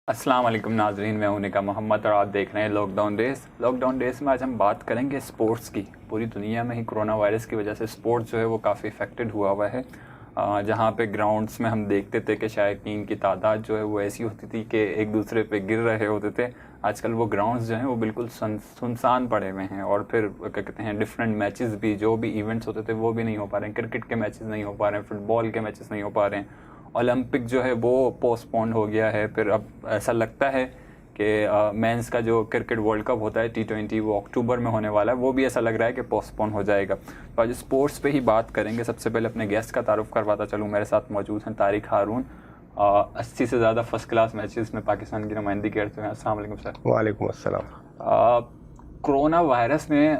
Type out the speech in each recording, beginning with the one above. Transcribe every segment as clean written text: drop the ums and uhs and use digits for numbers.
السلام علیکم ناظرین، میں ہوں نکا محمد اور آپ دیکھ رہے ہیں لاک ڈاؤن ڈیز میں آج ہم بات کریں گے سپورٹس کی۔ پوری دنیا میں ہی کرونا وائرس کی وجہ سے سپورٹس جو ہے وہ کافی افیکٹڈ ہوا ہے۔ جہاں پہ گراؤنڈس میں ہم دیکھتے تھے کہ شائقین کی تعداد جو ہے وہ ایسی ہوتی تھی کہ ایک دوسرے پہ گر رہے ہوتے تھے، آج کل وہ گراؤنڈس جو ہیں وہ بالکل سنسان پڑے ہوئے ہیں۔ اور پھر کیا کہتے ہیں، ڈفرینٹ میچز بھی، جو بھی ایونٹس ہوتے تھے وہ بھی نہیں ہو پا رہے ہیں، کرکٹ کے میچز نہیں ہو پا رہے ہیں، فٹ بال کے میچز نہیں ہو پا رہے ہیں، اولمپک جو ہے وہ پوسٹ پونڈ ہو گیا ہے۔ پھر اب ایسا لگتا ہے کہ مینس کا جو کرکٹ ورلڈ کپ ہوتا ہے T20 وہ اکتوبر میں ہونے والا ہے، وہ بھی ایسا لگ رہا ہے کہ پوسٹ پون ہو جائے گا۔ تو آج اسپورٹس پہ ہی بات کریں گے۔ سب سے پہلے اپنے گیسٹ کا تعارف کرواتا چلوں، میرے ساتھ موجود ہیں طارق ہارون، 80 سے زیادہ فرسٹ کلاس میچز میں پاکستان کی نمائندگی کرتے ہیں۔ السلام علیکم سر۔ وعلیکم السلام۔ کرونا وائرس نے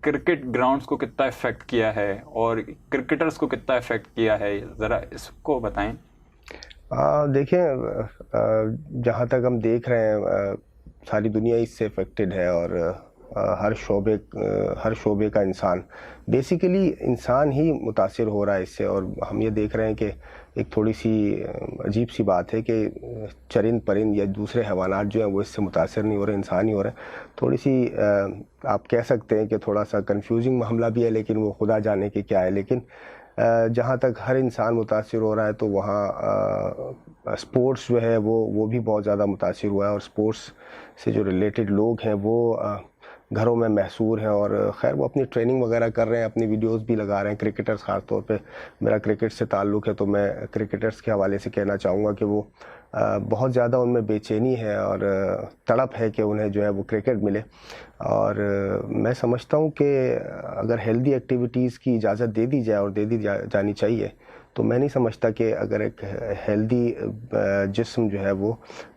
کرکٹ گراؤنڈز کو کتنا افیکٹ کیا ہے اور کرکٹرز کو کتنا افیکٹ کیا ہے، ذرا اس کو بتائیں۔ دیکھیں، جہاں تک ہم دیکھ رہے ہیں ساری دنیا اس سے افیکٹڈ ہے، اور ہر شعبے کا انسان بیسیکلی انسان ہی متاثر ہو رہا ہے اس سے۔ اور ہم یہ دیکھ رہے ہیں کہ ایک تھوڑی سی عجیب سی بات ہے کہ چرند پرند یا دوسرے حیوانات جو ہیں وہ اس سے متاثر نہیں ہو رہے، انسان ہی ہو رہے ہیں۔ تھوڑی سی آپ کہہ سکتے ہیں کہ تھوڑا سا کنفیوزنگ معاملہ بھی ہے، لیکن وہ خدا جانے کہ کیا ہے۔ لیکن جہاں تک ہر انسان متاثر ہو رہا ہے تو وہاں سپورٹس جو ہے وہ بھی بہت زیادہ متاثر ہوا ہے، اور سپورٹس سے جو ریلیٹڈ لوگ ہیں وہ گھروں میں محصور ہیں، اور خیر وہ اپنی ٹریننگ وغیرہ کر رہے ہیں، اپنی ویڈیوز بھی لگا رہے ہیں۔ کرکٹرز خاص طور پہ، میرا کرکٹ سے تعلق ہے تو میں کرکٹرز کے حوالے سے کہنا چاہوں گا کہ وہ بہت زیادہ ان میں بے چینی ہے اور تڑپ ہے کہ انہیں جو ہے وہ کرکٹ ملے۔ اور میں سمجھتا ہوں کہ اگر ہیلدی ایکٹیویٹیز کی اجازت دے دی جائے، اور دے دی جانی چاہیے، تو میں نہیں سمجھتا کہ اگر ایک ہیلدی جسم جو ہے وہ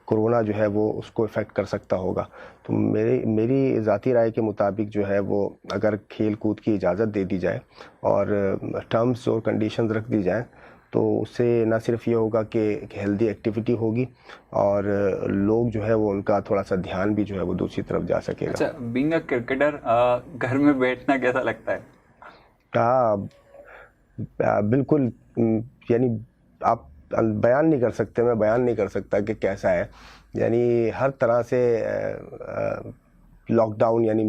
کرونا جو ہے وہ اس کو افیکٹ کر سکتا ہوگا۔ تو میری ذاتی رائے کے مطابق جو ہے وہ اگر کھیل کود کی اجازت دے دی جائے اور ٹرمز اور کنڈیشنز رکھ دی جائیں، تو اس سے نہ صرف یہ ہوگا کہ ایک ہیلدی ایکٹیویٹی ہوگی، اور لوگ جو ہے وہ ان کا تھوڑا سا دھیان بھی جو ہے وہ دوسری طرف جا سکے گا۔ اچھا، بینگ اے کرکٹر گھر میں بیٹھنا کیسا لگتا ہے؟ ہاں بالکل، یعنی آپ بیان نہیں کر سکتے، میں بیان نہیں کر سکتا کہ کیسا ہے۔ یعنی ہر طرح سے لاک ڈاؤن، یعنی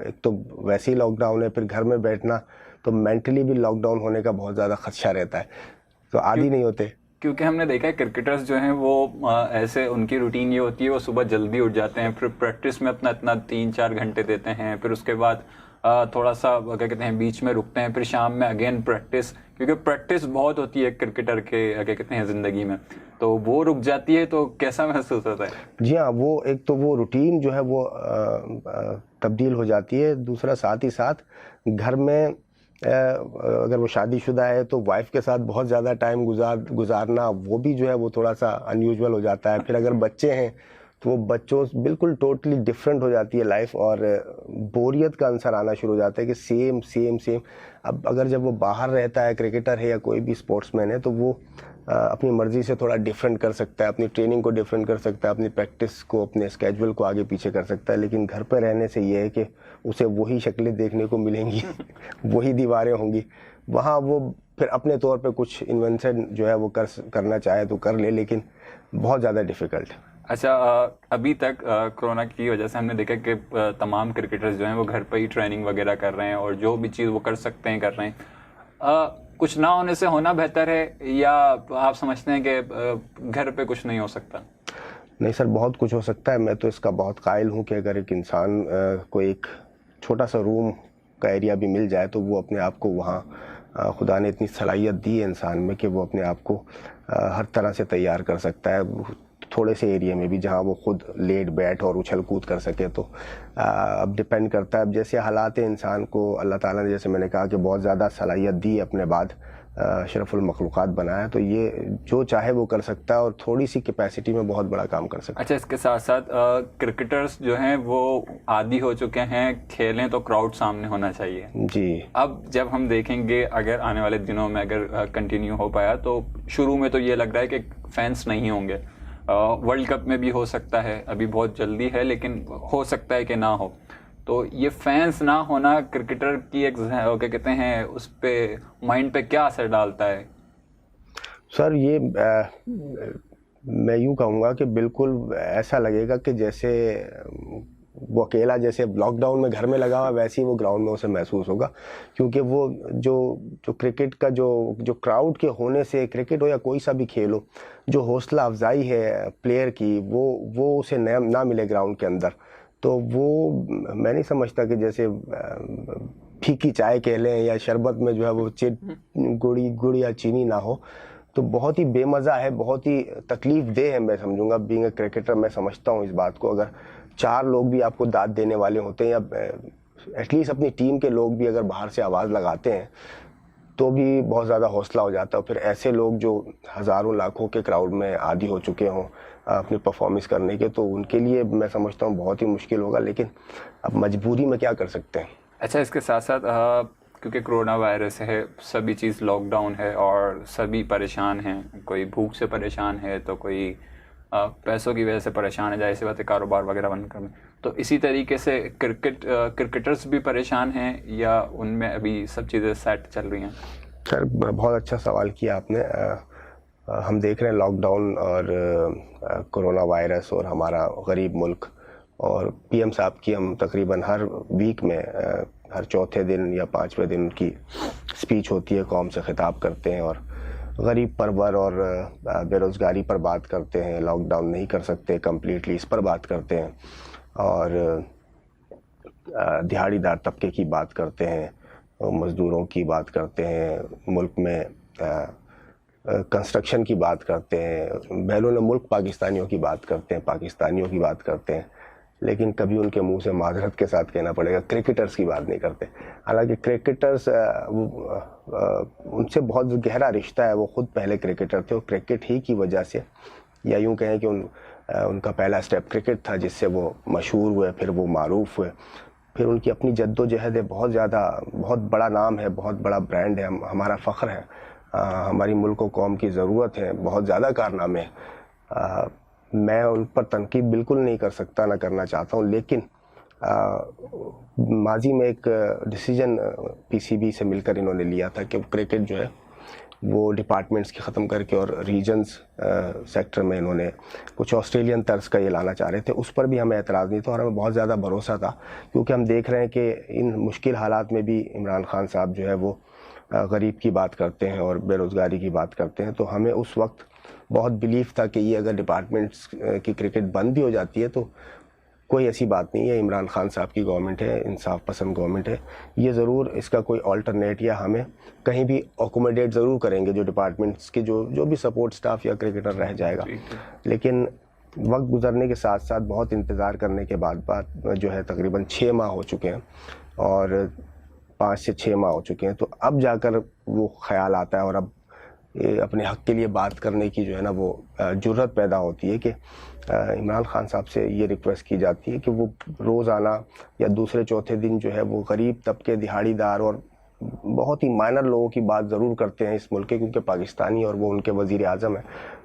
ایک تو ویسے ہی لاک ڈاؤن ہے، پھر گھر میں بیٹھنا، تو مینٹلی بھی لاک ڈاؤن ہونے کا بہت زیادہ خدشہ رہتا ہے، تو عادی نہیں ہوتے۔ کیونکہ ہم نے دیکھا ہے کرکٹرز جو ہیں وہ ایسے ان کی روٹین یہ ہوتی ہے، وہ صبح جلدی اٹھ جاتے ہیں، پھر پریکٹس میں اپنا 3-4 گھنٹے دیتے ہیں، پھر اس کے بعد تھوڑا سا کیا کہتے ہیں بیچ میں رکتے ہیں، پھر شام میں اگین پریکٹس، کیونکہ پریکٹس بہت ہوتی ہے کرکٹر کے کیا کہتے ہیں زندگی میں، تو وہ رک جاتی ہے تو کیسا محسوس ہوتا ہے؟ جی ہاں، وہ ایک تو وہ روٹین جو ہے وہ تبدیل ہو جاتی ہے، دوسرا ساتھ ہی ساتھ گھر میں اگر وہ شادی شدہ ہے تو وائف کے ساتھ بہت زیادہ ٹائم گزارنا وہ بھی جو ہے وہ تھوڑا سا ان یوزول ہو جاتا ہے۔ پھر اگر بچے ہیں تو وہ بچوں بالکل ٹوٹلی ڈفرینٹ ہو جاتی ہے لائف، اور بوریت کا عنصر آنا شروع ہو جاتا ہے کہ سیم سیم سیم۔ اب اگر جب وہ باہر رہتا ہے، کرکٹر ہے یا کوئی بھی اسپورٹس مین ہے، تو وہ اپنی مرضی سے تھوڑا ڈفرینٹ کر سکتا ہے، اپنی ٹریننگ کو ڈفرینٹ کر سکتا ہے، اپنی پریکٹس کو، اپنے اسکیجول کو آگے پیچھے کر سکتا ہے۔ لیکن گھر پہ رہنے سے یہ ہے کہ اسے وہی شکلیں دیکھنے کو ملیں گی، وہی دیواریں ہوں گی۔ وہاں وہ پھر اپنے طور پہ کچھ انوینشن جو ہے وہ کرنا چاہے تو کر لے، لیکن بہت زیادہ ڈیفیکلٹ ہے۔ اچھا، ابھی تک کرونا کی وجہ سے ہم نے دیکھا کہ تمام کرکٹرز جو ہیں وہ گھر پہ ہی ٹریننگ وغیرہ کر رہے ہیں، اور جو بھی چیز وہ کر سکتے ہیں کر رہے ہیں۔ کچھ نہ ہونے سے ہونا بہتر ہے، یا آپ سمجھتے ہیں کہ گھر پہ کچھ نہیں ہو سکتا؟ نہیں سر، بہت کچھ ہو سکتا ہے۔ میں تو اس کا بہت قائل ہوں کہ اگر ایک انسان کو ایک چھوٹا سا روم کا ایریا بھی مل جائے تو وہ اپنے آپ کو وہاں، خدا نے اتنی صلاحیت دی ہے انسان میں کہ وہ اپنے آپ کو ہر طرح سے تیار کر سکتا ہے، تھوڑے سے ایریا میں بھی جہاں وہ خود لیٹ بیٹھ اور اچھل کود کر سکے۔ تو اب ڈپینڈ کرتا ہے، اب جیسے حالات انسان کو اللہ تعالیٰ نے، جیسے میں نے کہا کہ بہت زیادہ صلاحیت دی اپنے بعد، اشرف المخلوقات بنایا، تو یہ جو چاہے وہ کر سکتا ہے، اور تھوڑی سی کیپیسٹی میں بہت بڑا کام کر سکتا ہے۔ اچھا، اس کے ساتھ ساتھ کرکٹرز جو ہیں وہ عادی ہو چکے ہیں، کھیلیں تو کراؤڈ سامنے ہونا چاہیے۔ جی، اب جب ہم دیکھیں گے اگر آنے والے دنوں میں اگر کنٹینیو ہو پایا، تو شروع میں تو یہ لگ رہا ہے کہ فینس نہیں ہوں گے، ورلڈ کپ میں بھی ہو سکتا ہے، ابھی بہت جلدی ہے لیکن ہو سکتا ہے کہ نہ ہو، تو یہ فینس نہ ہونا کرکٹر کی ایک کیا کہتے ہیں اس پہ مائنڈ پہ کیا اثر ڈالتا ہے؟ سر یہ میں یوں کہوں گا کہ بالکل ایسا لگے گا کہ جیسے وہ اکیلا جیسے لاک ڈاؤن میں گھر میں لگا ہوا ویسے ہی وہ گراؤنڈ میں اسے محسوس ہوگا، کیونکہ وہ جو کرکٹ کا جو کراؤڈ کے ہونے سے، کرکٹ ہو یا کوئی سا بھی کھیل ہو، جو حوصلہ افزائی ہے پلیئر کی وہ اسے نہ ملے گراؤنڈ کے اندر، تو وہ میں نہیں سمجھتا کہ جیسے پھیکی چائے کہہ لیں یا شربت میں جو ہے وہ گڑ یا چینی نہ ہو، تو بہت ہی بے مزہ ہے، بہت ہی تکلیف دہ ہے. میں سمجھوں گا بینگ اے کرکٹر، میں سمجھتا ہوں اس بات کو. اگر 4 لوگ بھی آپ کو داد دینے والے ہوتے ہیں، یا ایٹ لیسٹ اپنی ٹیم کے لوگ بھی اگر باہر سے آواز لگاتے ہیں تو بھی بہت زیادہ حوصلہ ہو جاتا ہے. پھر ایسے لوگ جو ہزاروں لاکھوں کے کراؤڈ میں عادی ہو چکے ہوں اپنی پرفارمنس کرنے کے، تو ان کے لیے میں سمجھتا ہوں بہت ہی مشکل ہوگا، لیکن اب مجبوری میں کیا کر سکتے ہیں. اچھا، اس کے ساتھ ساتھ کیونکہ کرونا وائرس ہے، سبھی چیز لاک ڈاؤن ہے اور سبھی پریشان ہیں، کوئی بھوک سے پریشان ہے تو کوئی پیسوں کی وجہ سے پریشان ہے، ظاہر سی بات ہے کاروبار وغیرہ بند کرنے. تو اسی طریقے سے کرکٹرز بھی پریشان ہیں یا ان میں ابھی سب چیزیں سیٹ چل رہی ہیں؟ سر بہت اچھا سوال کیا آپ نے. ہم دیکھ رہے ہیں لاک ڈاؤن اور کرونا وائرس اور ہمارا غریب ملک، اور پی ایم صاحب کی ہم تقریباً ہر ویک میں ہر چوتھے دن یا 5ویں دن ان کی اسپیچ ہوتی ہے، قوم سے خطاب کرتے ہیں اور غریب پرور اور بے روزگاری پر بات کرتے ہیں. لاک ڈاؤن نہیں کر سکتے کمپلیٹلی، اس پر بات کرتے ہیں، اور دہاڑی دار طبقے کی بات کرتے ہیں، مزدوروں کی بات کرتے ہیں، ملک میں کنسٹرکشن کی بات کرتے ہیں، بیرون ملک پاکستانیوں کی بات کرتے ہیں، پاکستانیوں کی بات کرتے ہیں، لیکن کبھی ان کے منہ سے معذرت کے ساتھ کہنا پڑے گا کرکٹرز کی بات نہیں کرتے. حالانکہ کرکٹرز ان سے بہت گہرا رشتہ ہے، وہ خود پہلے کرکٹر تھے، اور کرکٹ ہی کی وجہ سے، یا یوں کہیں کہ ان کا پہلا سٹیپ کرکٹ تھا جس سے وہ مشہور ہوئے، پھر وہ معروف ہوئے، پھر ان کی اپنی جد و جہد ہے، بہت بڑا نام ہے، بہت بڑا برانڈ ہے، ہمارا فخر ہے، ہماری ملک و قوم کی ضرورت ہے، بہت زیادہ کارنامے ہیں. میں ان پر تنقید بالکل نہیں کر سکتا، نہ کرنا چاہتا ہوں، لیکن ماضی میں ایک ڈیسیجن پی سی بی سے مل کر انہوں نے لیا تھا کہ کرکٹ جو ہے وہ ڈپارٹمنٹس کی ختم کر کے اور ریجنز سیکٹر میں انہوں نے کچھ آسٹریلین طرز کا یہ لانا چاہ رہے تھے. اس پر بھی ہمیں اعتراض نہیں تھا اور ہمیں بہت زیادہ بھروسہ تھا، کیونکہ ہم دیکھ رہے ہیں کہ ان مشکل حالات میں بھی عمران خان صاحب جو ہے وہ غریب کی بات کرتے ہیں اور بے روزگاری کی بات کرتے ہیں. تو ہمیں اس وقت بہت بلیف تھا کہ یہ اگر ڈپارٹمنٹس کی کرکٹ بند بھی ہو جاتی ہے تو کوئی ایسی بات نہیں ہے، عمران خان صاحب کی گورنمنٹ ہے، انصاف پسند گورنمنٹ ہے، یہ ضرور اس کا کوئی آلٹرنیٹ یا ہمیں کہیں بھی اکوموڈیٹ ضرور کریں گے، جو ڈپارٹمنٹس کے جو بھی سپورٹ سٹاف یا کرکٹر رہ جائے گا. لیکن وقت گزرنے کے ساتھ ساتھ بہت انتظار کرنے کے بعد جو ہے تقریباً 6 ماہ ہو چکے ہیں، اور 5 سے 6 ماہ ہو چکے ہیں، تو اب جا کر وہ خیال آتا ہے اور اب اپنے حق کے لیے بات کرنے کی جو ہے نا وہ جرت پیدا ہوتی ہے کہ عمران خان صاحب سے یہ ریکویسٹ کی جاتی ہے کہ وہ روزانہ یا دوسرے چوتھے دن جو ہے وہ غریب طبقے، دہاڑی دار اور بہت ہی مائنر لوگوں کی بات ضرور کرتے ہیں اس ملک کے، کیونکہ پاکستانی اور وہ ان کے وزیر اعظم ہیں.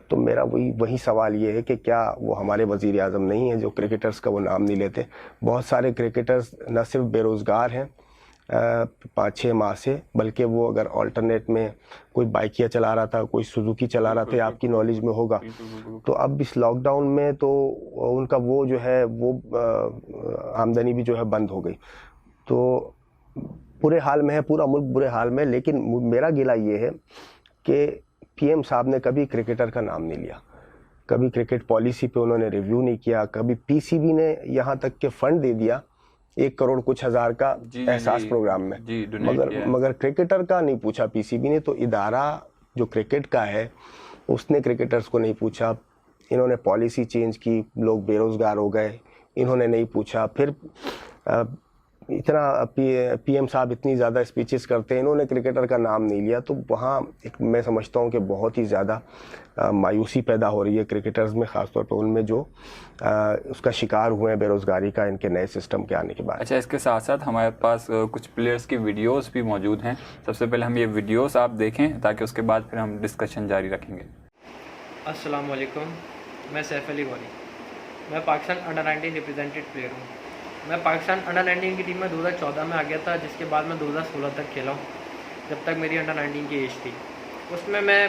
تو میرا وہی سوال یہ ہے کہ کیا وہ ہمارے وزیر اعظم نہیں ہیں جو کرکٹرز کا وہ نام نہیں لیتے؟ بہت سارے کرکٹرز نہ صرف بے روزگار ہیں 5-6 ماہ سے، بلکہ وہ اگر آلٹرنیٹ میں کوئی بائکیا چلا رہا تھا، کوئی سوزوکی چلا رہا تھا، آپ کی نالج میں ہوگا، تو اب اس لاک ڈاؤن میں تو ان کا وہ جو ہے وہ آمدنی بھی جو ہے بند ہو گئی. تو برے حال میں ہے پورا ملک، برے حال میں. لیکن میرا گلہ یہ ہے کہ پی ایم صاحب نے کبھی کرکٹر کا نام نہیں لیا، کبھی کرکٹ پالیسی پہ انہوں نے ریویو نہیں کیا، کبھی پی سی بی نے یہاں تک کہ فنڈ دے دیا 1 کروڑ کچھ ہزار کا احساس پروگرام میں، مگر کرکٹر کا نہیں پوچھا پی سی بی نے. تو ادارہ جو کرکٹ کا ہے اس نے کرکٹرز کو نہیں پوچھا. انہوں نے پالیسی چینج کی، لوگ بے روزگار ہو گئے، انہوں نے نہیں پوچھا. پھر اتنا پی ایم صاحب اتنی زیادہ اسپیچز کرتے ہیں، انہوں نے کرکٹر کا نام نہیں لیا. تو وہاں میں سمجھتا ہوں کہ بہت ہی زیادہ مایوسی پیدا ہو رہی ہے کرکٹرز میں، خاص طور پر ان میں جو اس کا شکار ہوئے ہیں بے روزگاری کا، ان کے نئے سسٹم کے آنے کے بعد. اچھا، اس کے ساتھ ساتھ ہمارے پاس کچھ پلیئرز کی ویڈیوز بھی موجود ہیں. سب سے پہلے ہم یہ ویڈیوز آپ دیکھیں تاکہ اس کے بعد پھر ہم ڈسکشن جاری رکھیں گے. السلام علیکم، میں سیف علی غوری، میں پاکستان انڈر 19 ریپرزینٹیڈ پلیئر ہوں. میں پاکستان انڈر 19 کی ٹیم میں 2014 میں آ گیا تھا، جس کے بعد میں 2016 تک کھیلا ہوں، جب تک میری انڈر 19 کی ایج تھی. اس میں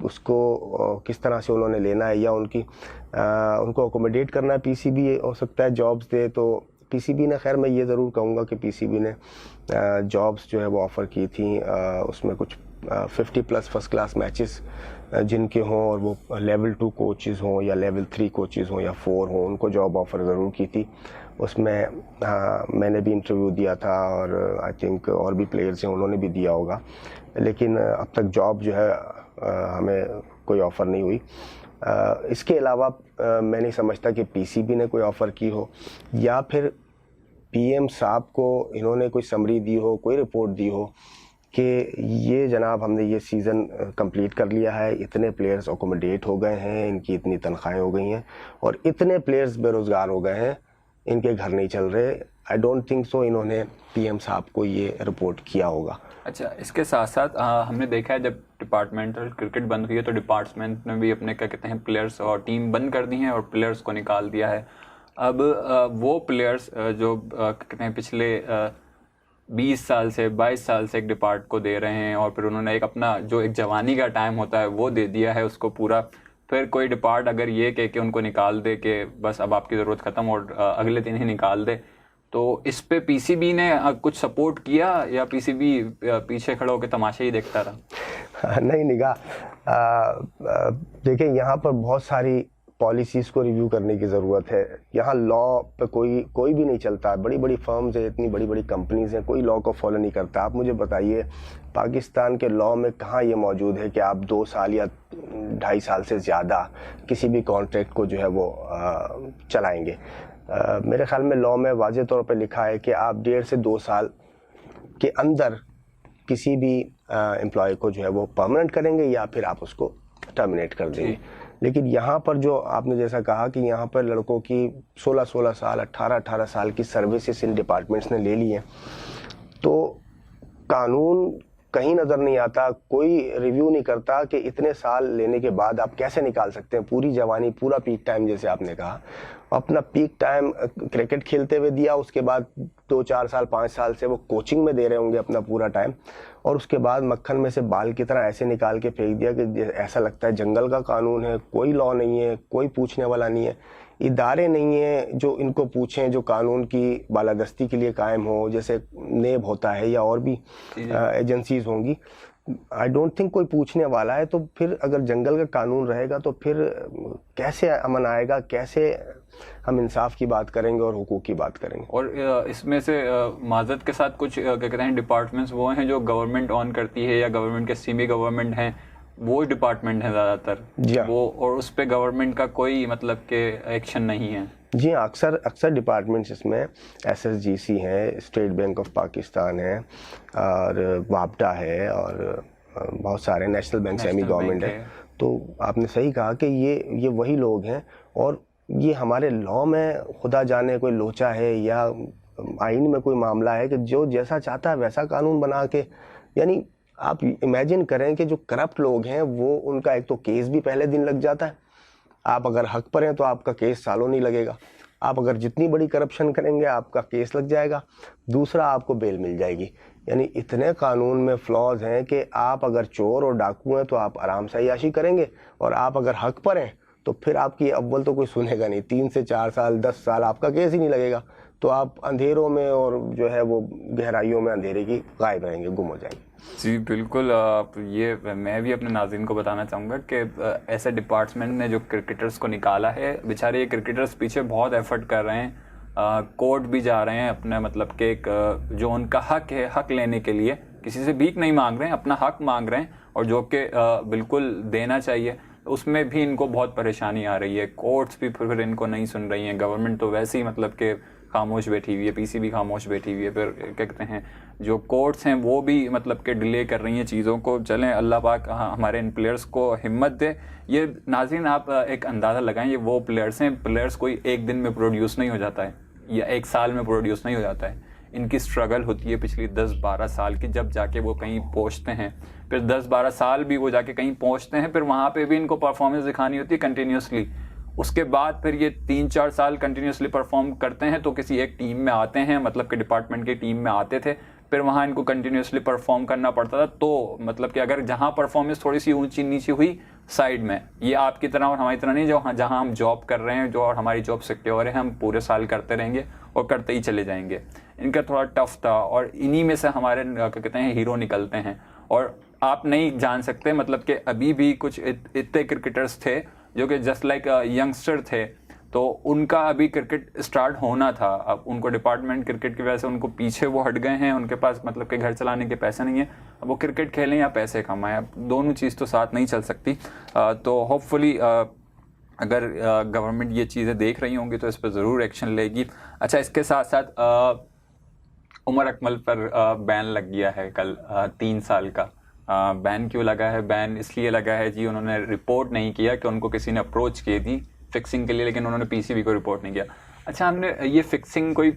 اس کو کس طرح سے انہوں نے لینا ہے, یا ان کو اکوموڈیٹ کرنا ہے. پی سی بی ہو سکتا ہے جابس دے, تو پی سی بی نے, خیر میں یہ ضرور کہوں گا کہ پی سی بی نے جابس جو ہے وہ آفر کی تھیں, اس میں کچھ 50+ فرسٹ کلاس میچز جن کے ہوں, اور وہ لیول 2 کوچز ہوں یا لیول 3 کوچز ہوں یا 4 ہوں, ان کو جاب آفر ضرور کی تھی. اس میں میں نے بھی انٹرویو دیا تھا, اور آئی تھنک اور بھی پلیئرز ہیں انہوں نے بھی دیا ہوگا, لیکن اب تک جاب جو ہے ہمیں کوئی آفر نہیں ہوئی. اس کے علاوہ میں نہیں سمجھتا کہ پی سی بی نے کوئی آفر کی ہو, یا پھر پی ایم صاحب کو انہوں نے کوئی سمری دی ہو, کوئی رپورٹ دی ہو کہ یہ جناب ہم نے یہ سیزن کمپلیٹ کر لیا ہے, اتنے پلیئرز اکوموڈیٹ ہو گئے ہیں, ان کی اتنی تنخواہیں ہو گئی ہیں, اور اتنے پلیئرز بے روزگار ہو گئے ہیں, ان کے گھر نہیں چل رہے. آئی ڈونٹ تھنک سو انہوں نے پی ایم صاحب کو یہ رپورٹ کیا ہوگا. اچھا, اس کے ساتھ ساتھ ہم نے دیکھا ہے جب ڈپارٹمنٹل کرکٹ بند ہوئی ہے تو ڈپارٹمنٹ نے بھی اپنے کیا کہتے ہیں پلیئرس اور ٹیم بند کر دی ہیں اور پلیئرس کو نکال دیا ہے. اب وہ پلیئرس جو کہتے ہیں پچھلے 20 سال سے 22 سال سے ایک ڈپارٹ کو دے رہے ہیں, اور پھر انہوں نے ایک اپنا جو ایک جوانی کا ٹائم ہوتا ہے وہ دے دیا ہے اس کو پورا, پھر کوئی ڈپارٹ اگر یہ کہہ کہ ان کو نکال دے کہ بس اب آپ کی ضرورت ختم اور اگلے دن ہی نکال دے, تو اس پہ پی سی بی نے کچھ سپورٹ کیا یا پی سی بی پیچھے کھڑا ہو کے تماشا ہی دیکھتا رہا؟ نہیں نگاہ, دیکھیں یہاں پر بہت ساری پالیسیز کو ریویو کرنے کی ضرورت ہے. یہاں لا پہ کوئی بھی نہیں چلتا. بڑی بڑی فرمز ہیں, اتنی بڑی بڑی کمپنیز ہیں, کوئی لا کو فالو نہیں کرتا. آپ مجھے بتائیے پاکستان کے لا میں کہاں یہ موجود ہے کہ آپ 2 سال یا 2.5 سال سے زیادہ کسی بھی کانٹریکٹ کو جو ہے وہ چلائیں گے؟ میرے خیال میں لا میں واضح طور پہ لکھا ہے کہ آپ 1.5 سے 2 سال کے اندر کسی بھی امپلائی کو جو ہے وہ پرماننٹ کریں گے یا پھر آپ اس کو ٹرمینیٹ کر دیں گے. لیکن یہاں پر جو آپ نے جیسا کہا کہ یہاں پر لڑکوں کی 16 سال 18 سال کی سروسز ان ڈپارٹمنٹس نے لے لی ہیں, تو قانون کہیں نظر نہیں آتا, کوئی ریویو نہیں کرتا کہ اتنے سال لینے کے بعد آپ کیسے نکال سکتے ہیں. پوری جوانی, پورا پیک ٹائم جیسے آپ نے کہا, اپنا پیک ٹائم کرکٹ کھیلتے ہوئے دیا, اس کے بعد 2-4 سال 5 سال سے وہ کوچنگ میں دے رہے ہوں گے اپنا پورا ٹائم, اور اس کے بعد مکھن میں سے بال کی طرح ایسے نکال کے پھینک دیا کہ ایسا لگتا ہے جنگل کا قانون ہے. کوئی لا نہیں ہے, کوئی پوچھنے والا نہیں ہے, ادارے نہیں ہیں جو ان کو پوچھیں, جو قانون کی بالادستی کے لیے قائم ہو, جیسے نیب ہوتا ہے یا اور بھی ایجنسیز ہوں گی. آئی ڈونٹ تھنک کوئی پوچھنے والا ہے. تو پھر اگر جنگل کا قانون رہے گا تو پھر کیسے امن آئے گا, کیسے ہم انصاف کی بات کریں گے اور حقوق کی بات کریں گے؟ اور اس میں سے معذرت کے ساتھ کچھ کیا کہتے ہیں ڈپارٹمنٹس وہ ہیں جو گورنمنٹ آن کرتی ہے یا گورنمنٹ کے سیمی گورنمنٹ ہیں, وہ ڈپارٹمنٹ ہیں زیادہ تر وہ, اور اس پہ گورنمنٹ کا کوئی مطلب کہ ایکشن نہیں ہے. جی ہاں, اکثر ڈپارٹمنٹس اس میں ایس ایس جی سی ہیں, اسٹیٹ بینک آف پاکستان ہے, اور وابڈا ہے, اور بہت سارے نیشنل بینک سیمی گورنمنٹ ہے. تو آپ نے صحیح کہا کہ یہ وہی لوگ ہیں, اور یہ ہمارے لا میں خدا جانے کوئی لوچا ہے یا آئین میں کوئی معاملہ ہے کہ جو جیسا چاہتا ہے ویسا قانون بنا کے, یعنی آپ امیجن کریں کہ جو کرپٹ لوگ ہیں وہ, ان کا ایک تو کیس بھی پہلے دن لگ جاتا ہے. آپ اگر حق پر ہیں تو آپ کا کیس سالوں نہیں لگے گا. آپ اگر جتنی بڑی کرپشن کریں گے آپ کا کیس لگ جائے گا. دوسرا, آپ کو بیل مل جائے گی. یعنی اتنے قانون میں فلاز ہیں کہ آپ اگر چور اور ڈاکو ہیں تو آپ آرام سے عیاشی کریں گے, اور آپ اگر حق پر ہیں تو پھر آپ کی اول تو کوئی سنے گا نہیں. 3 سے 4 سال 10 سال آپ کا کیس ہی نہیں لگے گا. تو آپ اندھیروں میں اور جو ہے وہ گہرائیوں میں اندھیرے کی غائب رہیں گے, گم ہو جائیں گے. جی بالکل. یہ میں بھی اپنے ناظرین کو بتانا چاہوں گا کہ ایسے ڈپارٹمنٹ نے جو کرکٹرز کو نکالا ہے, بیچارے یہ کرکٹرز پیچھے بہت ایفرٹ کر رہے ہیں, کورٹ بھی جا رہے ہیں اپنا مطلب کہ ایک جو ان کا حق ہے, حق لینے کے لیے کسی سے بھیک نہیں مانگ رہے ہیں, اپنا حق مانگ رہے ہیں, اور جو کہ بالکل دینا چاہیے. اس میں بھی ان کو بہت پریشانی آ رہی ہے. کورٹس بھی پھر ان کو نہیں سن رہی ہیں, گورنمنٹ تو ویسے ہی مطلب کہ خاموش بیٹھی ہوئی ہے, پی سی بھی خاموش بیٹھی ہوئی ہے. پھر کیا کہتے ہیں جو کورٹس ہیں وہ بھی مطلب کہ ڈیلے کر رہی ہیں چیزوں کو. چلیں اللہ پاک ہمارے ان پلیئرز کو ہمت دے. یہ ناظرین آپ ایک اندازہ لگائیں, یہ وہ پلیئرز ہیں, پلیئرز کوئی ایک دن میں پروڈیوس نہیں ہو جاتا ہے یا ایک سال میں پروڈیوس نہیں ہو جاتا ہے. ان کی سٹرگل ہوتی ہے پچھلی 10-12 سال کی, جب جا کے وہ کہیں پہنچتے ہیں. پھر 10-12 سال بھی وہ جا کے کہیں پہنچتے ہیں, پھر وہاں پہ بھی ان کو پرفارمنس دکھانی ہوتی ہے کنٹینیوسلی. اس کے بعد پھر یہ 3-4 سال کنٹینیوسلی پرفارم کرتے ہیں تو کسی ایک ٹیم میں آتے ہیں, مطلب کہ ڈپارٹمنٹ کی ٹیم میں آتے تھے, پھر وہاں ان کو کنٹینیوسلی پرفارم کرنا پڑتا تھا. تو مطلب کہ اگر جہاں پرفارمنس تھوڑی سی اونچی نیچی ہوئی سائڈ میں, یہ آپ کی طرح اور ہماری طرح نہیں جہاں ہم جاب کر رہے ہیں, جو اور ہماری جاب سیکیور ہے, ہم پورے سال کرتے رہیں گے اور کرتے ہی چلے جائیں گے. ان کا تھوڑا ٹف تھا, اور انہی میں سے ہمارے کیا کہتے ہیں ہیرو نکلتے ہیں. اور آپ نہیں جان سکتے مطلب کہ ابھی بھی کچھ اتنے کرکٹرز تھے جو کہ جسٹ لائک ینگسٹر تھے, تو ان کا ابھی کرکٹ اسٹارٹ ہونا تھا. اب ان کو ڈپارٹمنٹ کرکٹ کی وجہ سے ان کو پیچھے وہ ہٹ گئے ہیں, ان کے پاس مطلب کہ گھر چلانے کے پیسے نہیں ہیں, اب وہ کرکٹ کھیلیں یا پیسے کمائیں, اب دونوں چیز تو ساتھ نہیں چل سکتی. تو ہوپ فلی اگر گورنمنٹ یہ چیزیں دیکھ رہی ہوں گی تو اس پہ ضرور ایکشن لے گی. اچھا, اس کے ساتھ ساتھ عمر اکمل پر بین لگ گیا ہے کل 3 سال کا. بین کیوں لگا ہے؟ بین اس لیے لگا ہے جی, انہوں نے رپورٹ نہیں کیا کہ ان کو کسی نے اپروچ کی تھی فکسنگ کے لیے, لیکن انہوں نے پی سی بی کو رپورٹ نہیں کیا. اچھا, ہم نے یہ فکسنگ کوئی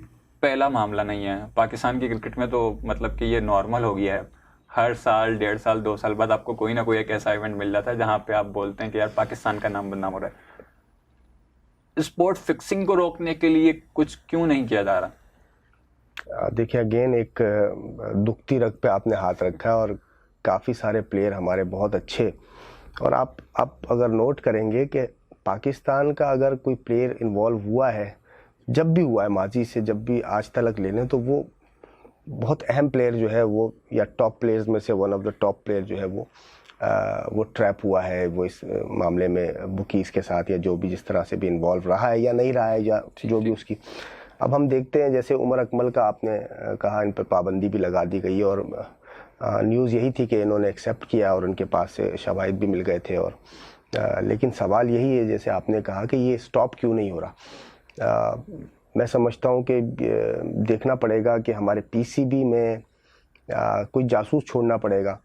پہلا معاملہ نہیں ہے پاکستان کی کرکٹ میں, تو مطلب کہ یہ نارمل ہو گیا ہے. ہر سال 1.5 سال 2 سال بعد آپ کو کوئی نہ کوئی ایک ایسا ایونٹ مل جاتا ہے جہاں پہ آپ بولتے ہیں کہ یار پاکستان کا نام بدنام ہو رہا ہے. اسپورٹ فکسنگ کو روکنے کے لیے کچھ کیوں نہیں کیا جا رہا؟ دیکھیں اگین ایک دکھتی رگ پہ آپ نے ہاتھ رکھا ہے, اور کافی سارے پلیئر ہمارے بہت اچھے, اور آپ اگر نوٹ کریں گے کہ پاکستان کا اگر کوئی پلیئر انوالو ہوا ہے, جب بھی ہوا ہے ماضی سے جب بھی آج تک لے لیں, تو وہ بہت اہم پلیئر جو ہے وہ, یا ٹاپ پلیئرز میں سے one of the top player جو ہے وہ ٹریپ ہوا ہے. وہ اس معاملے میں بکیز کے ساتھ یا جو بھی جس طرح سے بھی انوالو رہا ہے یا نہیں رہا ہے, یا جو بھی اس کی. اب ہم دیکھتے ہیں جیسے عمر اکمل کا آپ نے کہا, ان پر پابندی بھی لگا دی گئی, اور نیوز یہی تھی کہ انہوں نے ایکسیپٹ کیا اور ان کے پاس سے شواہد بھی مل گئے تھے. اور لیکن سوال یہی ہے جیسے آپ نے کہا کہ یہ سٹاپ کیوں نہیں ہو رہا. میں سمجھتا ہوں کہ دیکھنا پڑے گا کہ ہمارے پی سی بی میں کوئی جاسوس چھوڑنا پڑے گا.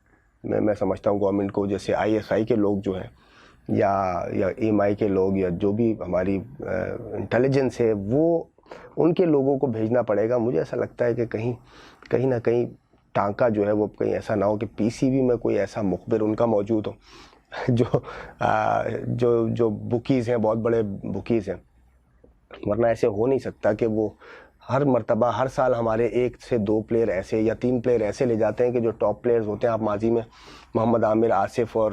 میں سمجھتا ہوں گورنمنٹ کو, جیسے آئی ایس آئی کے لوگ جو ہیں یا ایم آئی کے لوگ یا جو بھی ہماری انٹیلیجنس ہے, وہ ان کے لوگوں کو بھیجنا پڑے گا. مجھے ایسا لگتا ہے کہ کہیں نہ کہیں ٹانکا جو ہے وہ کہیں ایسا نہ ہو کہ پی سی بی میں کوئی ایسا مخبر ان کا موجود ہو جو بکیز ہیں, بہت بڑے بکیز ہیں. ورنہ ایسے ہو نہیں سکتا کہ وہ ہر مرتبہ ہر سال ہمارے 1 سے 2 پلیئر ایسے یا 3 پلیئر ایسے لے جاتے ہیں کہ جو ٹاپ پلیئرز ہوتے ہیں. آپ ماضی میں محمد عامر, آصف اور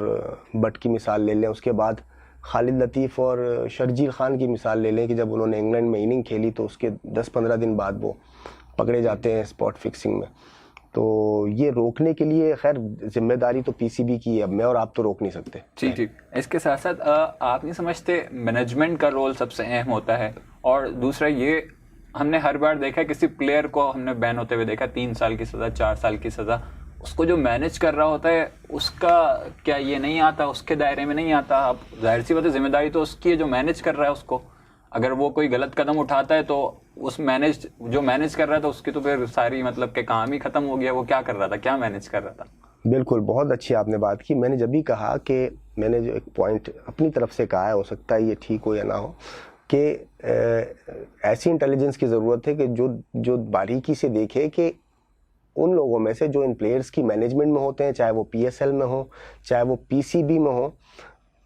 بٹ کی مثال لے لیں, اس کے بعد خالد لطیف اور شرجیل خان کی مثال لے لیں کہ جب انہوں نے انگلینڈ میں اننگ کھیلی تو اس کے 10-15 دن بعد وہ پکڑے جاتے ہیں اسپاٹ فکسنگ میں. تو یہ روکنے کے لیے خیر ذمہ داری تو پی سی بی کی ہے, اب میں اور آپ تو روک نہیں سکتے. ٹھیک. اس کے ساتھ ساتھ آپ نہیں سمجھتے مینجمنٹ کا رول سب سے اہم ہوتا ہے؟ اور دوسرا یہ ہم نے ہر بار دیکھا کسی پلیئر کو ہم نے بین ہوتے ہوئے دیکھا, 3 سال کی سزا 4 سال کی سزا, اس کو جو مینیج کر رہا ہوتا ہے اس کا کیا یہ نہیں آتا, اس کے دائرے میں نہیں آتا؟ اب ظاہر سی بات ہے ذمہ داری تو اس کی ہے جو مینیج کر رہا ہے اس کو. اگر وہ کوئی غلط قدم اٹھاتا ہے تو اس جو مینیج کر رہا تھا اس کی تو پھر ساری مطلب کہ کام ہی ختم ہو گیا. وہ کیا کر رہا تھا, کیا مینیج کر رہا تھا؟ بالکل, بہت اچھی آپ نے بات کی. میں نے جب بھی کہا کہ میں نے جو ایک پوائنٹ اپنی طرف سے کہا ہے, ہو سکتا ہے یہ ٹھیک ہو یا نہ ہو, کہ ایسی انٹیلیجنس کی ضرورت ہے کہ جو باریکی سے دیکھے کہ ان لوگوں میں سے جو ان پلیئرز کی مینجمنٹ میں ہوتے ہیں, چاہے وہ پی ایس ایل میں ہوں چاہے وہ پی سی بی میں ہوں,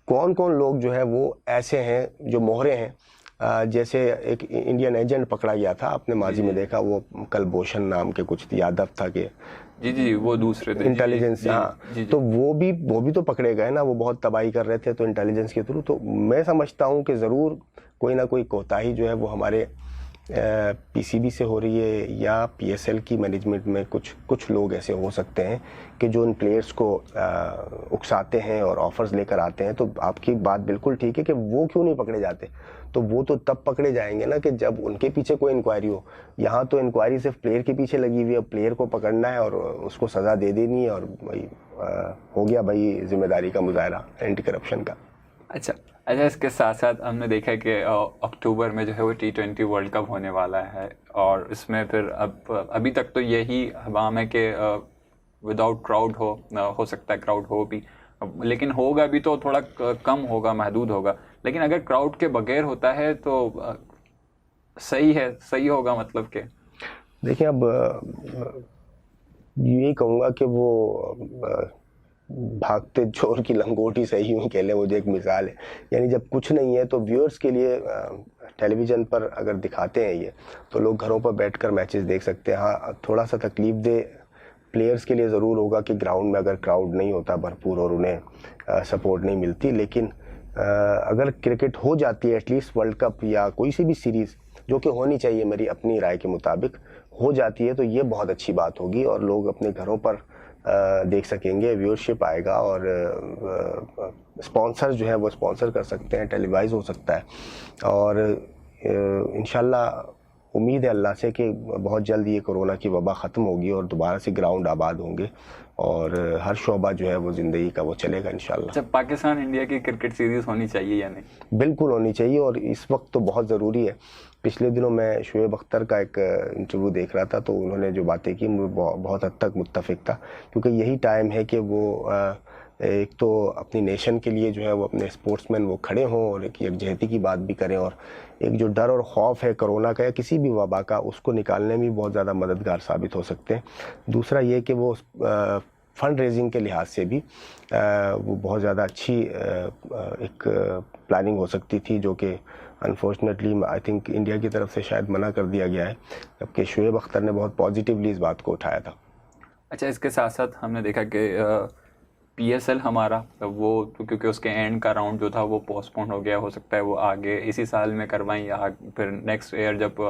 کون لوگ جو ہے وہ ایسے ہیں جو مہرے ہیں. جیسے ایک انڈین ایجنٹ پکڑا گیا تھا, آپ نے ماضی میں دیکھا, وہ کل بھوشن نام کے کچھ یادو تھا کہ جی وہ دوسرے انٹیلیجنس. ہاں, تو وہ بھی تو پکڑے گئے نا, وہ بہت تباہی کر رہے تھے تو انٹیلیجنس کے تھرو. تو میں سمجھتا ہوں کہ ضرور کوئی نہ کوئی کوتاہی جو ہے وہ ہمارے پی سی بی سے ہو رہی ہے, یا پی ایس ایل کی مینجمنٹ میں کچھ لوگ ایسے ہو سکتے ہیں کہ جو ان پلیئرز کو اکساتے ہیں اور آفرز لے کر آتے ہیں. تو آپ کی بات بالکل ٹھیک ہے کہ وہ کیوں نہیں پکڑے جاتے. تو وہ تو تب پکڑے جائیں گے نا کہ جب ان کے پیچھے کوئی انکوائری ہو. یہاں تو انکوائری صرف پلیئر کے پیچھے لگی ہوئی ہے, پلیئر کو پکڑنا ہے اور اس کو سزا دے دینی ہے, اور بھائی ہو گیا بھائی ذمہ داری کا مظاہرہ اینٹی کرپشن کا. اچھا, اس کے ساتھ ساتھ ہم نے دیکھا کہ اکتوبر میں جو ہے وہ T20 ورلڈ کپ ہونے والا ہے, اور اس میں پھر ابھی تک تو یہی عوام ہے کہ وداؤٹ کراؤڈ ہو سکتا ہے, کراؤڈ ہو بھی, لیکن ہوگا بھی تو تھوڑا کم ہوگا, محدود ہوگا. لیکن اگر کراؤڈ کے بغیر ہوتا ہے تو صحیح ہوگا. مطلب کہ دیکھیں, اب یہی کہوں گا کہ وہ بھاگتے چور کی لنگوٹی صحیح ہوں کہہ لیں, وہ جو ایک مثال ہے. یعنی جب کچھ نہیں ہے تو ویورز کے لیے ٹیلی ویژن پر اگر دکھاتے ہیں یہ, تو لوگ گھروں پر بیٹھ کر میچز دیکھ سکتے ہیں. ہاں, تھوڑا سا تکلیف دہ پلیئرز کے لیے ضرور ہوگا کہ گراؤنڈ میں اگر کراؤڈ نہیں ہوتا بھرپور اور انہیں سپورٹ نہیں ملتی، لیکن اگر کرکٹ ہو جاتی ہے ایٹ لیسٹ ورلڈ کپ یا کوئی سی بھی سیریز، جو کہ ہونی چاہیے میری اپنی رائے کے مطابق، ہو جاتی ہے تو یہ بہت اچھی بات ہوگی اور لوگ اپنے گھروں پر دیکھ سکیں گے، ویورشپ آئے گا اور اسپانسر جو ہے وہ اسپانسر کر سکتے ہیں، ٹیلی وائز ہو سکتا ہے، اور انشاءاللہ امید ہے اللہ سے کہ بہت جلد یہ کورونا کی وبا ختم ہوگی اور دوبارہ سے گراؤنڈ آباد ہوں گے اور ہر شعبہ جو ہے وہ زندگی کا وہ چلے گا انشاءاللہ۔ اچھا، پاکستان انڈیا کی کرکٹ سیریز ہونی چاہیے یا نہیں؟ بالکل ہونی چاہیے اور اس وقت تو بہت ضروری ہے۔ پچھلے دنوں میں شعیب اختر کا ایک انٹرویو دیکھ رہا تھا تو انہوں نے جو باتیں کی مجھے بہت حد تک متفق تھا، کیونکہ یہی ٹائم ہے کہ وہ ایک تو اپنی نیشن کے لیے جو ہے وہ اپنے اسپورٹس مین وہ کھڑے ہوں اور ایک یکجہتی کی بات بھی کریں، اور ایک جو ڈر اور خوف ہے کرونا کا یا کسی بھی وبا کا، اس کو نکالنے میں بہت زیادہ مددگار ثابت ہو سکتے ہیں۔ دوسرا یہ کہ وہ فنڈ ریزنگ کے لحاظ سے بھی وہ بہت زیادہ اچھی ایک پلاننگ ہو سکتی تھی، جو کہ انفارچونیٹلی آئی تھنک انڈیا کی طرف سے شاید منع کر دیا گیا ہے، جبکہ شعیب اختر نے بہت پازیٹیولی اس بات کو اٹھایا تھا۔ اچھا، اس کے ساتھ ساتھ ہم نے دیکھا کہ پی ایس ایل ہمارا وہ کیونکہ اس کے اینڈ کا راؤنڈ جو تھا وہ پوسٹ پون ہو گیا، ہو سکتا ہے وہ آگے اسی سال میں کروائیں یا پھر نیکسٹ ایئر جب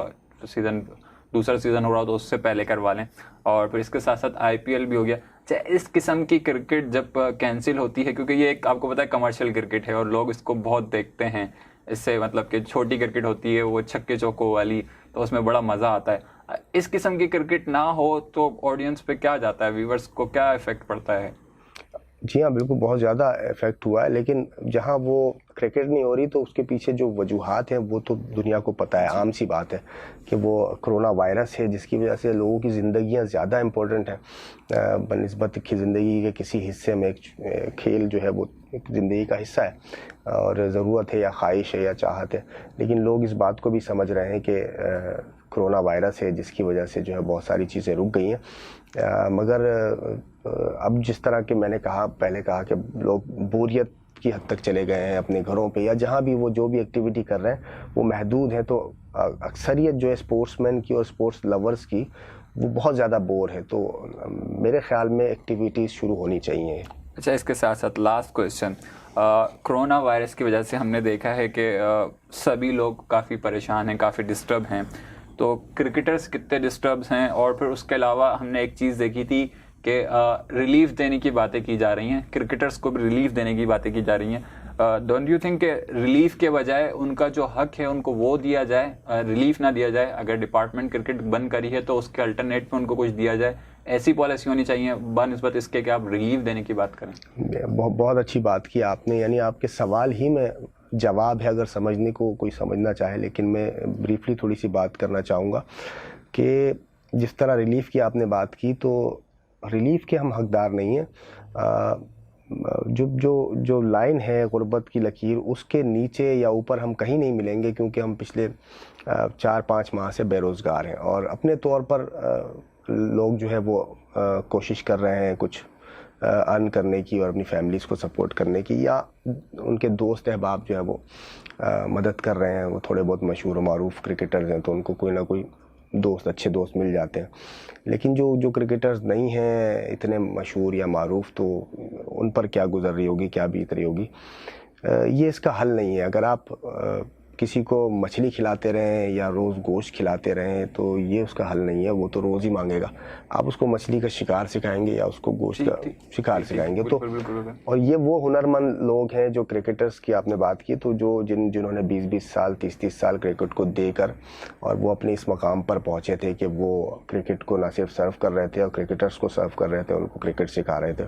دوسرا سیزن ہو رہا تو اس سے پہلے کروا لیں، اور پھر اس کے ساتھ ساتھ آئی پی ایل بھی ہو گیا۔ اچھا، اس قسم کی کرکٹ جب کینسل ہوتی ہے، کیونکہ یہ ایک آپ کو پتہ ہے کمرشل کرکٹ ہے اور لوگ اس کو بہت دیکھتے ہیں، اس سے مطلب کہ چھوٹی کرکٹ ہوتی ہے وہ چھکے چوکوں والی، تو اس میں بڑا مزہ آتا ہے۔ اس قسم کی کرکٹ نہ ہو تو آڈینس پہ کیا جاتا ہے، ویورز کو کیا افیکٹ پڑتا ہے؟ جی ہاں، بالکل بہت زیادہ افیکٹ ہوا ہے، لیکن جہاں وہ کرکٹ نہیں ہو رہی تو اس کے پیچھے جو وجوہات ہیں وہ تو دنیا کو پتہ ہے، عام سی بات ہے کہ وہ کرونا وائرس ہے جس کی وجہ سے لوگوں کی زندگیاں زیادہ امپورٹنٹ ہیں بنسبت کی زندگی کے کسی حصے میں۔ ایک کھیل جو ہے وہ ایک زندگی کا حصہ ہے اور ضرورت ہے یا خواہش ہے یا چاہت ہے، لیکن لوگ اس بات کو بھی سمجھ رہے ہیں کہ کرونا وائرس ہے جس کی وجہ سے جو ہے بہت ساری چیزیں رک گئی ہیں، مگر اب جس طرح کہ میں نے پہلے کہا کہ لوگ بوریت کی حد تک چلے گئے ہیں اپنے گھروں پہ یا جہاں بھی وہ جو بھی ایکٹیویٹی کر رہے ہیں وہ محدود ہے، تو اکثریت جو ہے اسپورٹس مین کی اور اسپورٹس لورز کی وہ بہت زیادہ بور ہے، تو میرے خیال میں ایکٹیویٹیز شروع ہونی چاہیے۔ اچھا، اس کے ساتھ ساتھ لاسٹ کویشچن، کرونا وائرس کی وجہ سے ہم نے دیکھا ہے کہ سبھی لوگ کافی پریشان ہیں، کافی ڈسٹرب ہیں، تو کرکٹرز کتنے ڈسٹربس ہیں، اور پھر اس کے علاوہ ہم نے ایک چیز دیکھی تھی کہ ریلیف دینے کی باتیں کی جا رہی ہیں، کرکٹرز کو بھی ریلیف دینے کی باتیں کی جا رہی ہیں۔ ڈونٹ یو تھنک کہ ریلیف کے بجائے ان کا جو حق ہے ان کو وہ دیا جائے، ریلیف نہ دیا جائے؟ اگر ڈپارٹمنٹ کرکٹ بند کری ہے تو اس کے الٹرنیٹ میں ان کو کچھ دیا جائے، ایسی پالیسی ہونی چاہیے بنسبت اس کے کہ آپ ریلیف دینے کی بات کریں۔ بہت اچھی بات کی آپ نے، یعنی آپ کے سوال ہی میں جواب ہے اگر سمجھنے کو کوئی سمجھنا چاہے، لیکن میں بریفلی تھوڑی سی بات کرنا چاہوں گا کہ جس طرح ریلیف کی آپ نے بات کی، تو ریلیف کے ہم حقدار نہیں ہیں۔ جو لائن ہے غربت کی لکیر، اس کے نیچے یا اوپر ہم کہیں نہیں ملیں گے، کیونکہ ہم پچھلے 4-5 ماہ سے بے روزگار ہیں اور اپنے طور پر لوگ جو ہے وہ کوشش کر رہے ہیں کچھ ارن کرنے کی اور اپنی فیملیز کو سپورٹ کرنے کی، یا ان کے دوست احباب جو ہے وہ مدد کر رہے ہیں، وہ تھوڑے بہت مشہور و معروف کرکٹرز ہیں تو ان کو کوئی نہ کوئی اچھے دوست مل جاتے ہیں، لیکن جو کرکٹرز نہیں ہیں اتنے مشہور یا معروف، تو ان پر کیا گزر رہی ہوگی، کیا بیت رہی ہوگی، یہ اس کا حل نہیں ہے۔ اگر آپ کسی کو مچھلی کھلاتے رہیں یا روز گوشت کھلاتے رہیں تو یہ اس کا حل نہیں ہے، وہ تو روز ہی مانگے گا۔ آپ اس کو مچھلی کا شکار سکھائیں گے یا اس کو گوشت کا شکار سکھائیں گے، تو اور یہ وہ ہنرمند لوگ ہیں جو کرکٹرز کی آپ نے بات کی، تو جنہوں نے 20-20 سال 30-30 سال کرکٹ کو دے کر اور وہ اپنے اس مقام پر پہنچے تھے کہ وہ کرکٹ کو نہ صرف سرو کر رہے تھے اور کرکٹرز کو سرو کر رہے تھے، ان کو کرکٹ سکھا رہے تھے،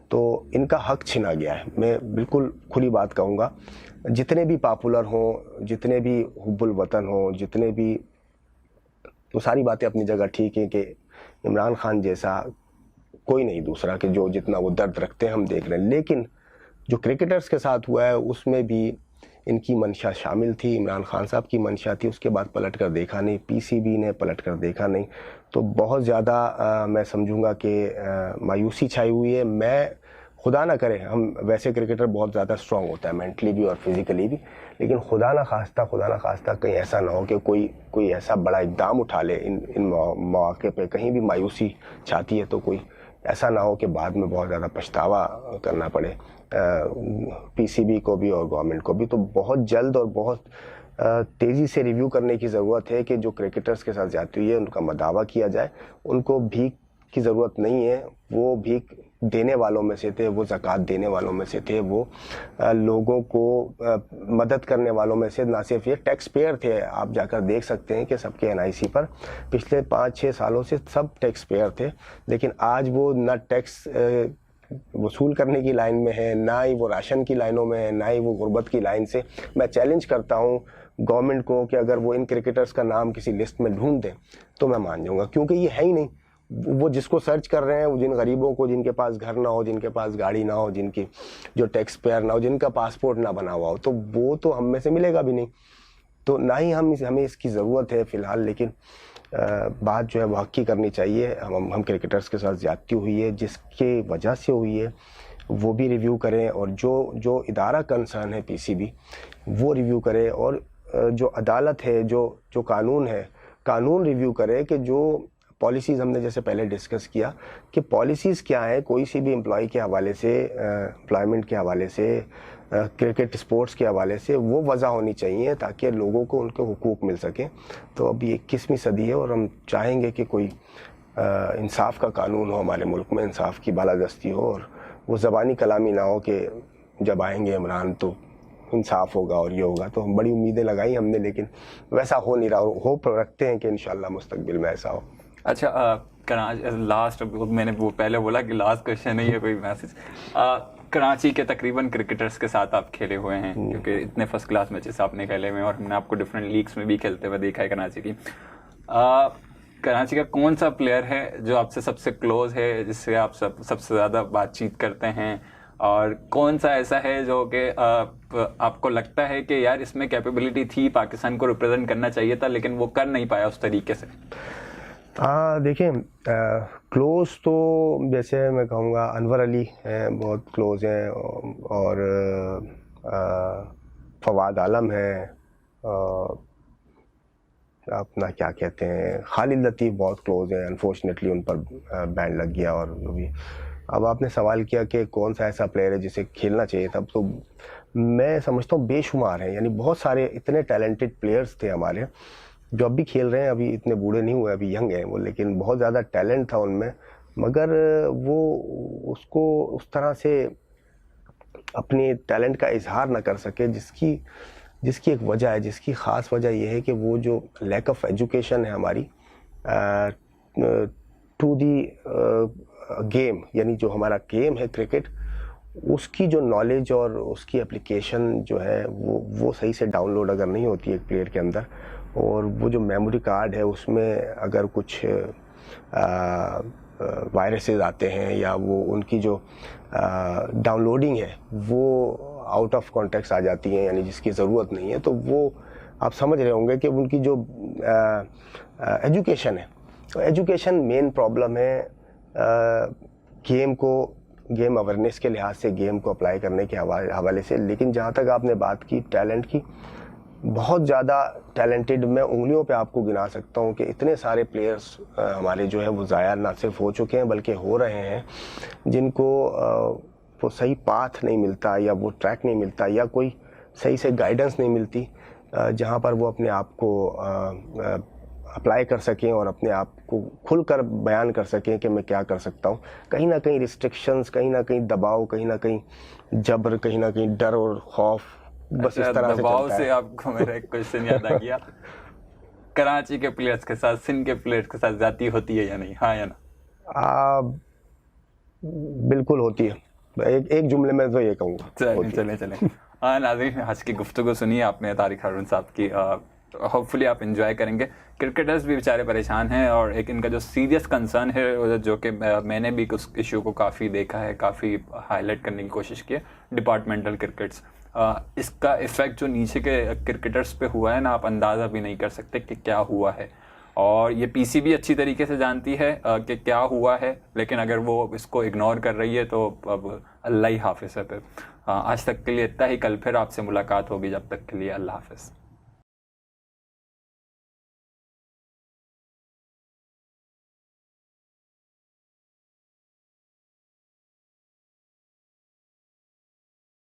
تو ان کا حق چھینا گیا ہے۔ میں بالکل کھلی بات کہوں گا، جتنے بھی پاپولر ہوں، جتنے بھی حب الوطن ہوں، جتنے بھی، وہ ساری باتیں اپنی جگہ ٹھیک ہیں کہ عمران خان جیسا کوئی نہیں دوسرا کہ جو جتنا وہ درد رکھتے ہیں ہم دیکھ رہے ہیں، لیکن جو کرکٹرز کے ساتھ ہوا ہے اس میں بھی ان کی منشا شامل تھی، عمران خان صاحب کی منشا تھی، اس کے بعد پلٹ کر دیکھا نہیں، پی سی بی نے پلٹ کر دیکھا نہیں، تو بہت زیادہ میں سمجھوں گا کہ مایوسی چھائی ہوئی ہے۔ میں خدا نہ کرے ہم ویسے کرکٹر بہت زیادہ اسٹرانگ ہوتا ہے مینٹلی بھی اور فزیکلی بھی، لیکن خدا نہ خواستہ کہیں ایسا نہ ہو کہ کوئی ایسا بڑا اقدام اٹھا لے ان مواقع پہ، کہیں بھی مایوسی چھاتی ہے تو کوئی ایسا نہ ہو کہ بعد میں بہت زیادہ پچھتاوا کرنا پڑے پی سی بی کو بھی اور گورنمنٹ کو بھی. تو بہت جلد اور بہت تیزی سے ریویو کرنے کی ضرورت ہے کہ جو کرکٹرز کے ساتھ زیادتی ہوئی ہے ان کا مداوع کیا جائے. ان کو بھیک کی ضرورت نہیں ہے، وہ بھیک دینے والوں میں سے تھے، وہ زکوٰۃ دینے والوں میں سے تھے، وہ لوگوں کو مدد کرنے والوں میں سے، نہ صرف یہ ٹیکس پیئر تھے. آپ جا کر دیکھ سکتے ہیں کہ سب کے NIC پر پچھلے 5-6 سالوں سے سب ٹیکس پیئر تھے، لیکن آج وہ نہ ٹیکس وصول کرنے کی لائن میں ہے، نہ ہی وہ راشن کی لائنوں میں ہے، نہ ہی وہ غربت کی لائن سے. میں چیلنج کرتا ہوں گورنمنٹ کو کہ اگر وہ ان کرکٹرز کا نام کسی لسٹ میں ڈھونڈ دیں تو میں مان جاؤں گا، کیونکہ یہ ہے ہی نہیں. وہ جس کو سرچ کر رہے ہیں، وہ جن غریبوں کو، جن کے پاس گھر نہ ہو، جن کے پاس گاڑی نہ ہو، جن کی جو ٹیکس پیئر نہ ہو، جن کا پاسپورٹ نہ بنا ہوا ہو، تو وہ تو ہم میں سے ملے گا بھی نہیں. تو نہ ہی ہمیں اس کی ضرورت ہے فی الحال. لیکن بات جو ہے وہ حق کی کرنی چاہیے. ہم کرکٹرز کے ساتھ زیادتی ہوئی ہے، جس کی وجہ سے ہوئی ہے وہ بھی ریویو کریں، اور جو ادارہ کنسرن ہے PCB وہ ریویو کرے، اور جو عدالت ہے، جو قانون ہے، قانون ریویو کرے کہ جو پالیسیز ہم نے جیسے پہلے ڈسکس کیا کہ پالیسیز کیا ہیں کوئی سی بھی امپلائی کے حوالے سے، امپلائمنٹ کے حوالے سے، کرکٹ اسپورٹس کے حوالے سے، وہ وضع ہونی چاہیے تاکہ لوگوں کو ان کے حقوق مل سکیں. تو اب یہ 21ویں صدی ہے اور ہم چاہیں گے کہ کوئی انصاف کا قانون ہو ہمارے ملک میں، انصاف کی بالادستی ہو، اور وہ زبانی کلامی نہ ہو کہ جب آئیں گے عمران تو انصاف ہوگا اور یہ ہوگا. تو ہم بڑی امیدیں لگائی ہم نے، لیکن ویسا ہو نہیں رہا. ہوپ رکھتے ہیں کہ انشاءاللہ مستقبل میں ایسا ہو. اچھا لاسٹ، میں نے وہ پہلے بولا کہ لاسٹ کویشچن ہے یہ کوئی میسج. کراچی کے تقریباً کرکٹرز کے ساتھ آپ کھیلے ہوئے ہیں، کیونکہ اتنے فرسٹ کلاس میچز آپ نے کھیلے ہوئے ہیں، اور ہم نے آپ کو ڈفرینٹ لیگس میں بھی کھیلتے ہوئے دیکھا ہے کراچی کی. کراچی کا کون سا پلیئر ہے جو آپ سے سب سے کلوز ہے، جس سے آپ سب سے زیادہ بات چیت کرتے ہیں، اور کون سا ایسا ہے جو کہ آپ کو لگتا ہے کہ یار اس میں کیپیبلٹی تھی، پاکستان کو ریپرزینٹ کرنا چاہیے تھا لیکن وہ کر نہیں پایا اس طریقے سے؟ دیکھیں کلوز تو جیسے میں کہوں گا انور علی ہیں، بہت کلوز ہیں، اور فواد عالم ہیں، اپنا کیا کہتے ہیں خالد لطیف بہت کلوز ہیں. انفارچونیٹلی ان پر بین لگ گیا. اور بھی اب آپ نے سوال کیا کہ کون سا ایسا پلیئر ہے جسے کھیلنا چاہیے تھا، تو میں سمجھتا ہوں بے شمار ہیں. یعنی بہت سارے اتنے ٹیلنٹڈ پلیئرز تھے ہمارے جو اب بھی کھیل رہے ہیں، ابھی اتنے بوڑھے نہیں ہوئے، ابھی ینگ ہیں وہ، لیکن بہت زیادہ ٹیلنٹ تھا ان میں، مگر وہ اس کو اس طرح سے اپنی ٹیلنٹ کا اظہار نہ کر سکے، جس کی ایک وجہ ہے، جس کی خاص وجہ یہ ہے کہ وہ جو لیک آف ایجوکیشن ہے ہماری ٹو دی گیم، یعنی جو ہمارا گیم ہے کرکٹ، اس کی جو نالج اور اس کی اپلیکیشن جو ہے وہ صحیح سے ڈاؤن لوڈ اگر نہیں ہوتی ایک پلیئر کے اندر، اور وہ جو میموری کارڈ ہے اس میں اگر کچھ وائرسز آتے ہیں یا وہ ان کی جو ڈاؤن لوڈنگ ہے وہ آؤٹ آف کانٹیکس آ جاتی ہیں، یعنی جس کی ضرورت نہیں ہے، تو وہ آپ سمجھ رہے ہوں گے کہ ان کی جو ایجوکیشن ہے، تو ایجوکیشن مین پرابلم ہے گیم اویرنیس کے لحاظ سے، گیم کو اپلائی کرنے کے حوالے سے. لیکن جہاں تک آپ نے بات کی ٹیلنٹ کی، بہت زیادہ ٹیلنٹڈ، میں انگلیوں پہ آپ کو گنا سکتا ہوں کہ اتنے سارے پلیئرز ہمارے جو ہے وہ ضائع نہ صرف ہو چکے ہیں بلکہ ہو رہے ہیں، جن کو وہ صحیح پاتھ نہیں ملتا، یا وہ ٹریک نہیں ملتا، یا کوئی صحیح سے گائیڈنس نہیں ملتی جہاں پر وہ اپنے آپ کو اپلائی کر سکیں اور اپنے آپ کو کھل کر بیان کر سکیں کہ میں کیا کر سکتا ہوں. کہیں نہ کہیں ریسٹرکشنز، کہیں نہ کہیں دباؤ، کہیں نہ کہیں جبر، کہیں نہ کہیں ڈر اور خوف، بس اس طرح سے دباؤ سے آپ کو میرا ایک کوشچن یاد آ گیا. کراچی کے پلیئرز کے ساتھ سندھ کے پلیئرز کے ساتھ زیادتی ہوتی ہے یا نہیں؟ ہاں یا نا؟ بالکل ہوتی ہے. ایک جملے میں تو یہ کہوں گا. چلیں. ہاں ناظرین، آج کی گفتگو سنی آپ نے طارق ہارون صاحب کی، ہوپ فلی آپ انجوائے کریں گے. کرکٹرز بھی بیچارے پریشان ہیں، اور ایک ان کا جو سیریس کنسرن ہے، جو کہ میں نے بھی اس ایشو کو کافی دیکھا ہے، کافی ہائی لائٹ کرنے کی کوشش کی ہے، ڈپارٹمنٹل کرکٹس. اس کا ایفیکٹ جو نیچے کے کرکٹرز پہ ہوا ہے نا، آپ اندازہ بھی نہیں کر سکتے کہ کیا ہوا ہے. اور یہ پی سی بھی اچھی طریقے سے جانتی ہے کہ کیا ہوا ہے، لیکن اگر وہ اس کو اگنور کر رہی ہے تو اب اللہ ہی حافظ ہے پھر. آج تک کے لیے اتنا ہی. کل پھر آپ سے ملاقات ہوگی، جب تک کے لیے اللہ حافظ.